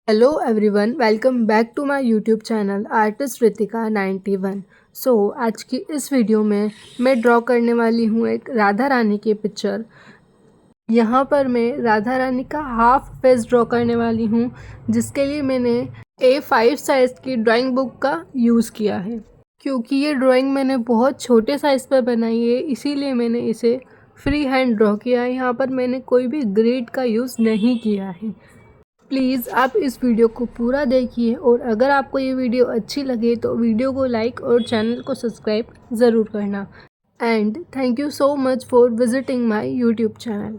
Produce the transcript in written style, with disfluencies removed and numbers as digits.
Hello everyone, welcome back to my YouTube channel artist Ritika 91। आज की इस वीडियो में मैं ड्रॉ करने वाली हूँ एक राधा रानी की पिक्चर। यहाँ पर मैं राधा रानी का हाफ फेस ड्रॉ करने वाली हूँ, जिसके लिए मैंने A5 साइज़ की ड्राइंग बुक का यूज़ किया है। क्योंकि ये ड्राइंग मैंने बहुत छोटे साइज़ पर बनाई है, इसीलिए मैंने इसे फ्री हैंड ड्रॉ किया है। यहाँ पर मैंने कोई भी ग्रिड का यूज़ नहीं किया है। प्लीज़ आप इस वीडियो को पूरा देखिए, और अगर आपको ये वीडियो अच्छी लगे तो वीडियो को लाइक और चैनल को सब्सक्राइब ज़रूर करना। And thank you so much for visiting my YouTube channel.